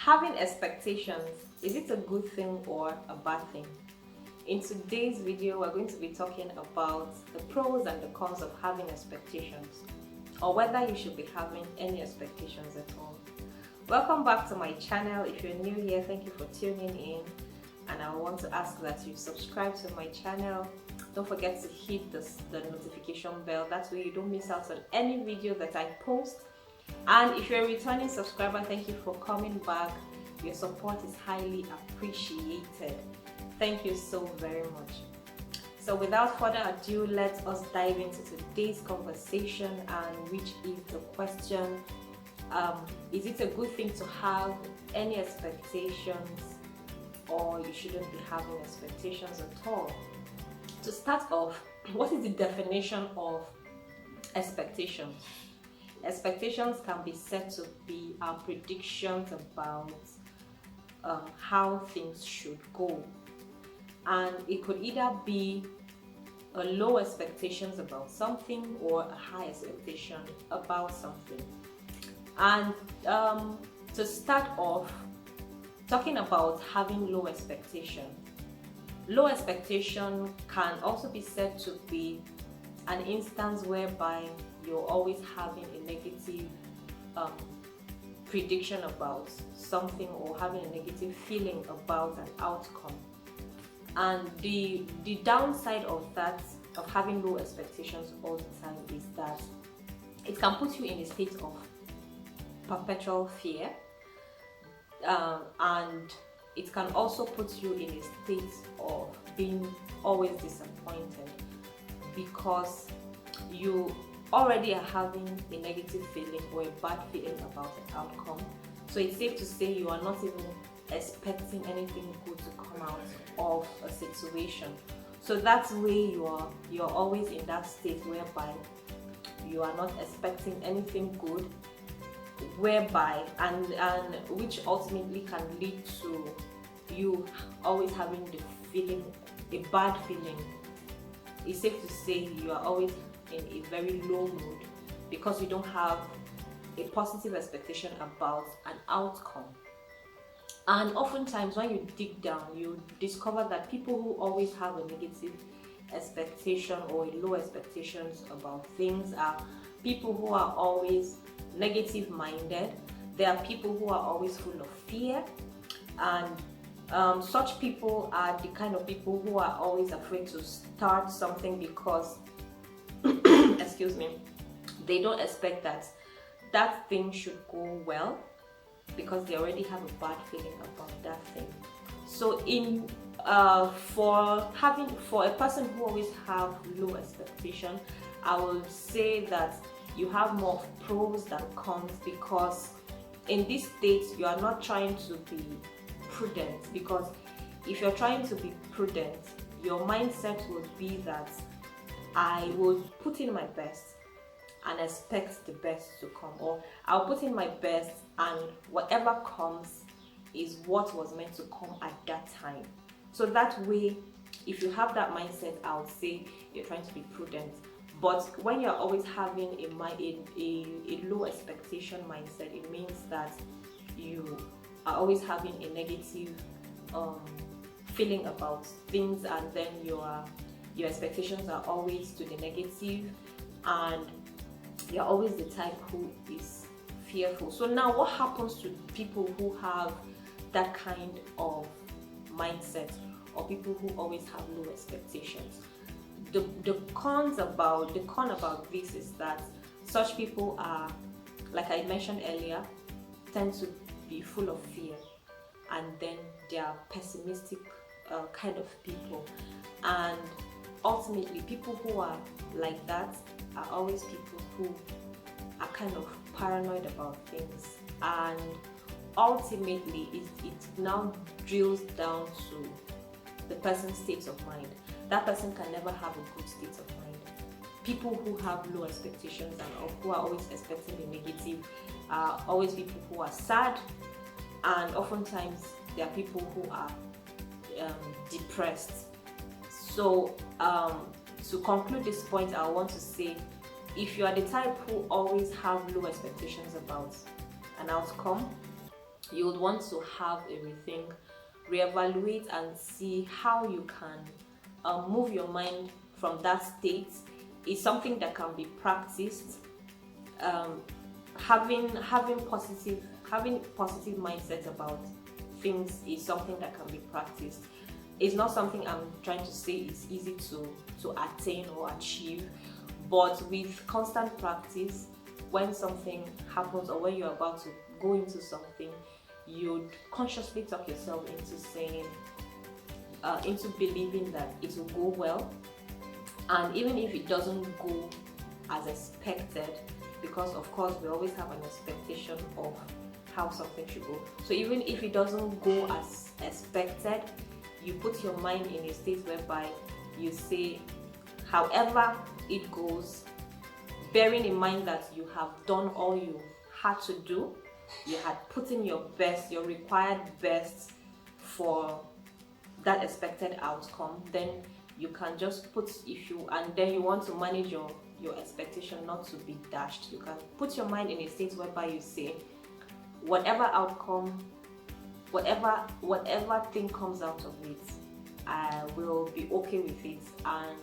Having expectations, is it a good thing or a bad thing? In today's video, we're going to be talking about the pros and the cons of having expectations, or whether you should be having any expectations at all. Welcome back to my channel. If you're new here, thank you for tuning in. And I want to ask that you subscribe to my channel. Don't forget to hit the notification bell. That way you don't miss out on any video that I post. And if you're a returning subscriber, thank you for coming back. Your support is highly appreciated. Thank you so very much. So without further ado, let us dive into today's conversation, and which is the question, is it a good thing to have any expectations, or you shouldn't be having expectations at all? To start off, what is the definition of expectations? Expectations can be said to be our predictions about how things should go, and it could either be a low expectations about something or a high expectation about something. And to start off, talking about having low expectation can also be said to be an instance whereby you're always having a negative prediction about something, or having a negative feeling about an outcome. And the downside of that, of having low expectations all the time, is that it can put you in a state of perpetual fear, and it can also put you in a state of being always disappointed, because you already are having a negative feeling or a bad feeling about the outcome. So it's safe to say you are not even expecting anything good to come out of a situation. So that's way you're always in that state whereby you are not expecting anything good, whereby and which ultimately can lead to you always having the feeling, a bad feeling. It's safe to say you are always in a very low mood, because you don't have a positive expectation about an outcome. And oftentimes when you dig down, you discover that people who always have a negative expectation or a low expectations about things are people who are always negative minded. There are people who are always full of fear, and such people are the kind of people who are always afraid to start something because excuse me, they don't expect that thing should go well, because they already have a bad feeling about that thing. So for a person who always have low expectation, I will say that you have more pros than cons, because in this state you are not trying to be prudent, because if you're trying to be prudent, your mindset would be that I will put in my best and expect the best to come, or I'll put in my best and whatever comes is what was meant to come at that time. So that way, if you have that mindset, I would say you're trying to be prudent. But when you're always having a low expectation mindset, it means that you are always having a negative feeling about things, and then your expectations are always to the negative, and you're always the type who is fearful. So now what happens to people who have that kind of mindset, or people who always have low expectations? The con about this is that such people are, like I mentioned earlier, tend to be full of fear, and then they are pessimistic kind of people. And ultimately, people who are like that are always people who are kind of paranoid about things, and ultimately it now drills down to the person's state of mind. That person can never have a good state of mind. People who have low expectations and who are always expecting the negative are always people who are sad, and oftentimes there are people who are depressed. So to conclude this point, I want to say, if you are the type who always have low expectations about an outcome, You would want to have a rethink, reevaluate, and see how you can move your mind from that state. Is something that can be practiced. um, having positive mindset about things is something that can be practiced. It's not something I'm trying to say is easy to attain or achieve, but with constant practice, when something happens or when you're about to go into something, you'd consciously talk yourself into saying, into believing that it will go well. And even if it doesn't go as expected, because of course we always have an expectation of how something should go, so even if it doesn't go as expected, you put your mind in a state whereby you say, however it goes, bearing in mind that you have done all you had to do, you had put in your best, your required best for that expected outcome, then you can just put, and then you want to manage your expectation not to be dashed, you can put your mind in a state whereby you say, whatever outcome, whatever thing comes out of it, I will be okay with it. And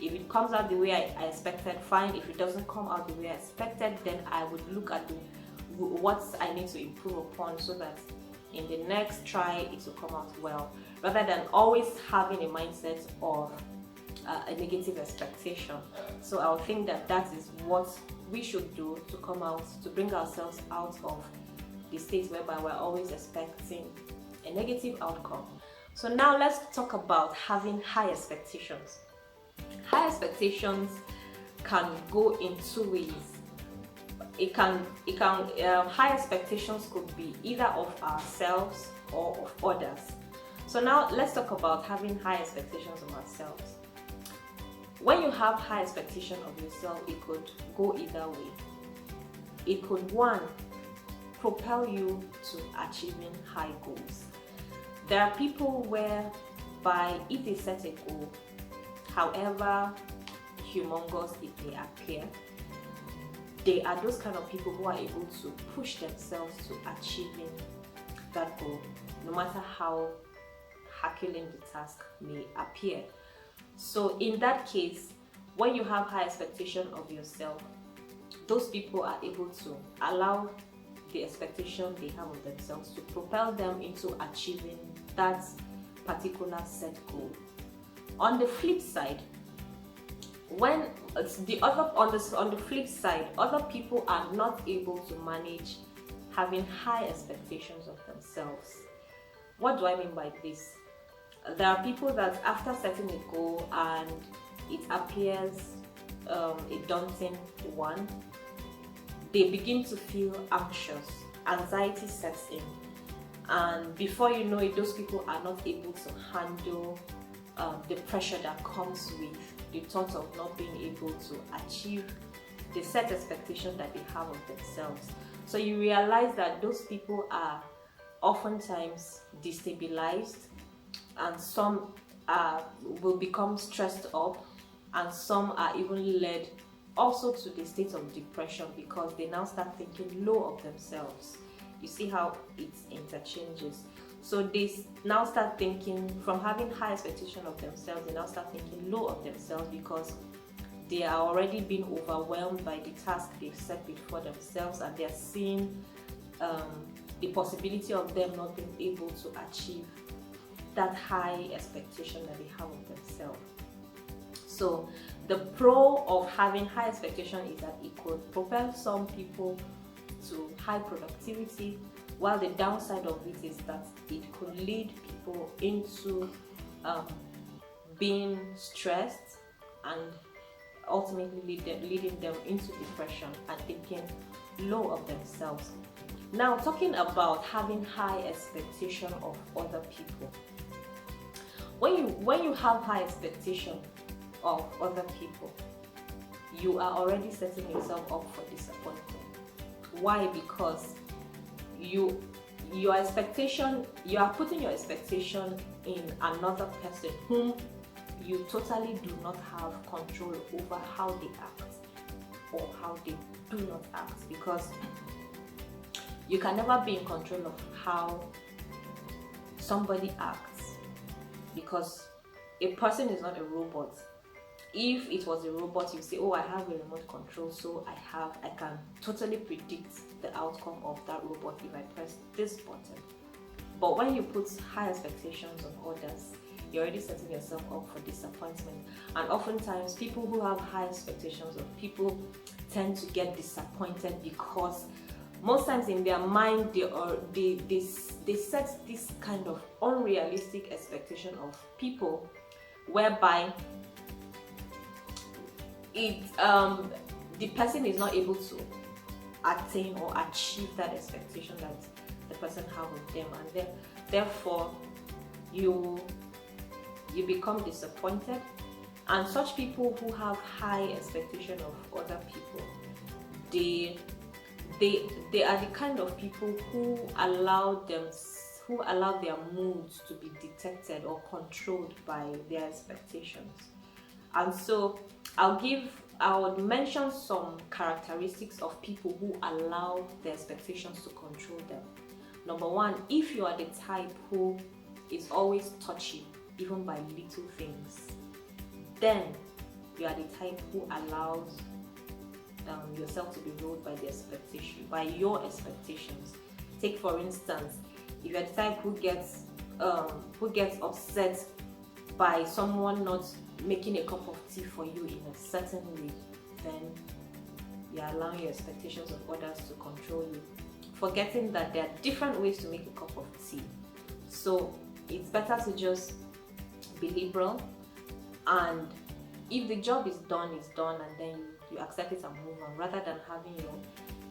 if it comes out the way I expected, fine. If it doesn't come out the way I expected, then I would look at what I need to improve upon, so that in the next try it will come out well, rather than always having a mindset of a negative expectation. So I would think that is what we should do to come out, to bring ourselves out of the state whereby we're always expecting a negative outcome. So now let's talk about having high expectations. High expectations can go in two ways. High expectations could be either of ourselves or of others. So now let's talk about having high expectations of ourselves. When you have high expectation of yourself, it could go either way. It could, one, propel you to achieving high goals. There are people whereby if they set a goal, however humongous it may appear, they are those kind of people who are able to push themselves to achieving that goal, no matter how Herculean the task may appear. So in that case, when you have high expectation of yourself, those people are able to allow the expectation they have of themselves to propel them into achieving that particular set goal. On the flip side, when on the flip side, other people are not able to manage having high expectations of themselves. What do I mean by this? There are people that after setting a goal and it appears a daunting one, they begin to feel anxious, anxiety sets in, and before you know it, those people are not able to handle the pressure that comes with the thought of not being able to achieve the set expectation that they have of themselves. So you realize that those people are oftentimes destabilized, and some will become stressed up, and some are even led also to the state of depression because they now start thinking low of themselves. You see how it interchanges. So they now start thinking, from having high expectation of themselves, they now start thinking low of themselves because they are already being overwhelmed by the task they've set before themselves, and they're seeing the possibility of them not being able to achieve that high expectation that they have of themselves. So the pro of having high expectation is that it could propel some people to high productivity, while the downside of it is that it could lead people into being stressed and ultimately leading them into depression and thinking low of themselves. Now, talking about having high expectation of other people. When you have high expectation of other people, you are already setting yourself up for disappointment. Why? Because you are putting your expectation in another person whom you totally do not have control over how they act or how they do not act, because You can never be in control of how somebody acts, because a person is not a robot. If it was a robot, you say, oh, I have a remote control, so I can totally predict the outcome of that robot if I press this button. But when you put high expectations on others, you're already setting yourself up for disappointment. And oftentimes, people who have high expectations of people tend to get disappointed, because most times in their mind they set this kind of unrealistic expectation of people, whereby the person is not able to attain or achieve that expectation that the person have of them, and therefore you become disappointed. And such people who have high expectation of other people, they are the kind of people who allow their moods to be detected or controlled by their expectations. And so I would mention some characteristics of people who allow their expectations to control them. Number one, if you are the type who is always touchy, even by little things, then you are the type who allows yourself to be ruled by your expectations. Take for instance, if you're the type who gets upset by someone not making a cup of tea for you in a certain way, then you're allowing your expectations of others to control you, forgetting that there are different ways to make a cup of tea. So it's better to just be liberal, and if the job is done, it's done, and then you accept it and move on, rather than having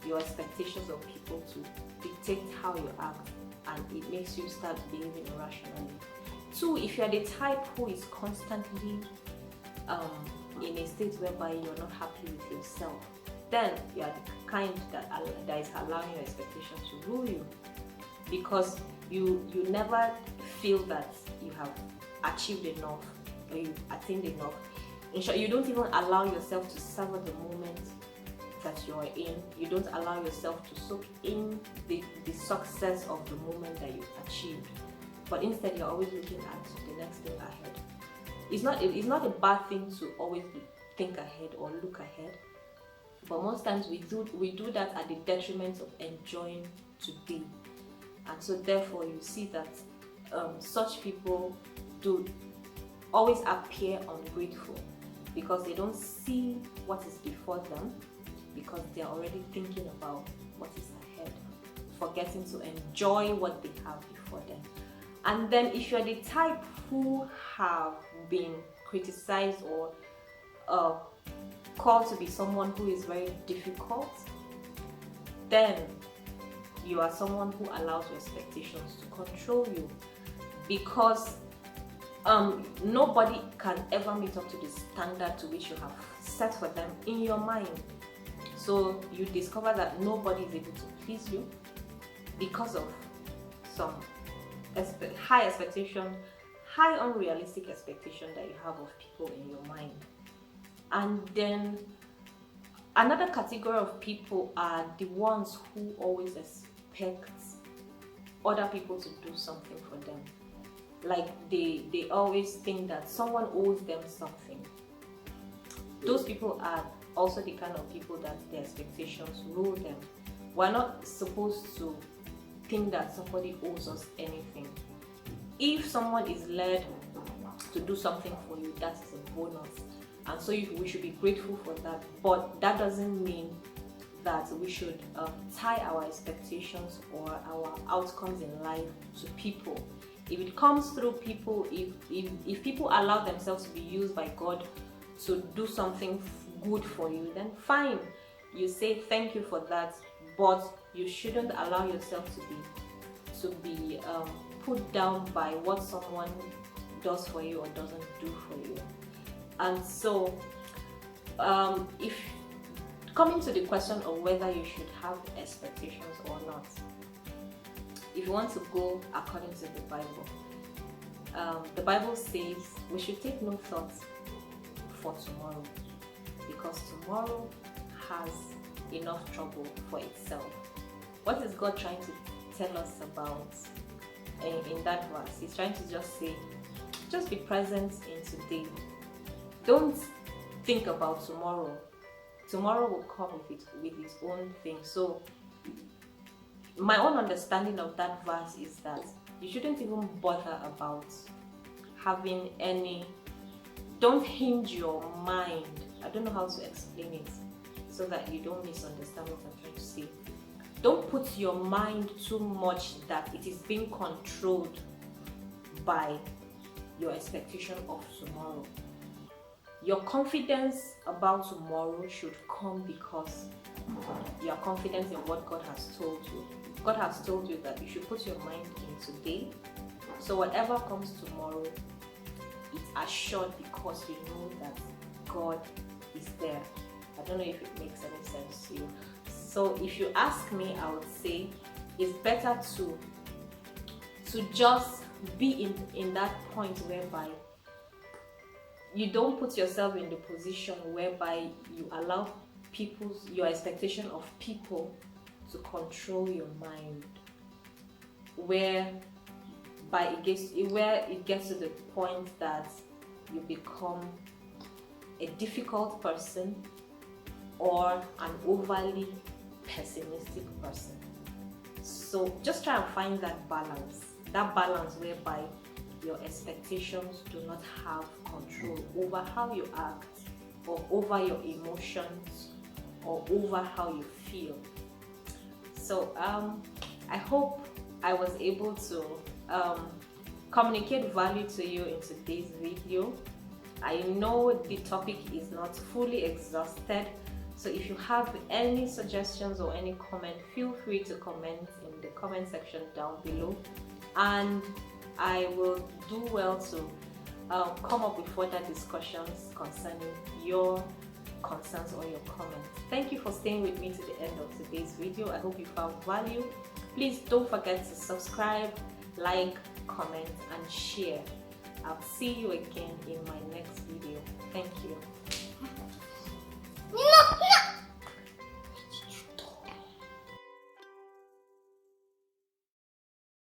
your expectations of people to dictate how you act, and it makes you start behaving irrationally. Two, if you're the type who is constantly in a state whereby you're not happy with yourself, then you are the kind that is allowing your expectations to rule you, because you never feel that you have achieved enough or you've attained enough. In short, you don't even allow yourself to savor the moment that you're in. You don't allow yourself to soak in the success of the moment that you've achieved, but instead you're always looking at the next thing ahead. It's not a bad thing to always think ahead or look ahead, but most times we do that at the detriment of enjoying today. And so therefore you see that such people do always appear ungrateful, because they don't see what is before them, because they're already thinking about what is ahead, forgetting to enjoy what they have before them. And then if you're the type who have been criticized or called to be someone who is very difficult, then you are someone who allows your expectations to control you, because nobody can ever meet up to the standard to which you have set for them in your mind. So you discover that nobody is able to please you because of some high expectation, high unrealistic expectation that you have of people in your mind. And then another category of people are the ones who always expect other people to do something for them. Like they always think that someone owes them something. Those people are also the kind of people that their expectations rule them. We're not supposed to think that somebody owes us anything. If someone is led to do something for you, that is a bonus, and so we should be grateful for that. But that doesn't mean that we should tie our expectations or our outcomes in life to people. If it comes through people, if people allow themselves to be used by God to do something good for you, then fine, you say thank you for that, but you shouldn't allow yourself to be put down by what someone does for you or doesn't do for you. And so if coming to the question of whether you should have expectations or not, if you want to go according to the Bible says we should take no thought for tomorrow, because tomorrow has enough trouble for itself. what is God trying to tell us about in that verse? He's trying to just say, just be present in today. Don't think about tomorrow. Tomorrow will come with its own thing. So my own understanding of that verse is that you shouldn't even bother about having any, don't hinge your mind. I don't know how to explain it so that you don't misunderstand what I'm trying to say. Don't put your mind too much that it is being controlled by your expectation of tomorrow. Your confidence about tomorrow should come because you are confident in what God has told you. God has told you that you should put your mind in today. So whatever comes tomorrow, it's assured because you know that God is there. I don't know if it makes any sense to you. So if you ask me, I would say it's better to just be in that point whereby you don't put yourself in the position whereby you allow your expectation of people to control your mind, where it gets to the point that you become a difficult person or an overly pessimistic person. So just try and find that balance whereby your expectations do not have control over how you act or over your emotions or over how you feel. So I hope I was able to communicate value to you in today's video. I know the topic is not fully exhausted, so if you have any suggestions or any comment, feel free to comment in the comment section down below, and I will do well to come up with further discussions concerning your concerns or your comments. Thank you for staying with me to the end of today's video. I hope you found value. Please don't forget to subscribe, like, comment and share. I'll see you again in my next video. Thank you.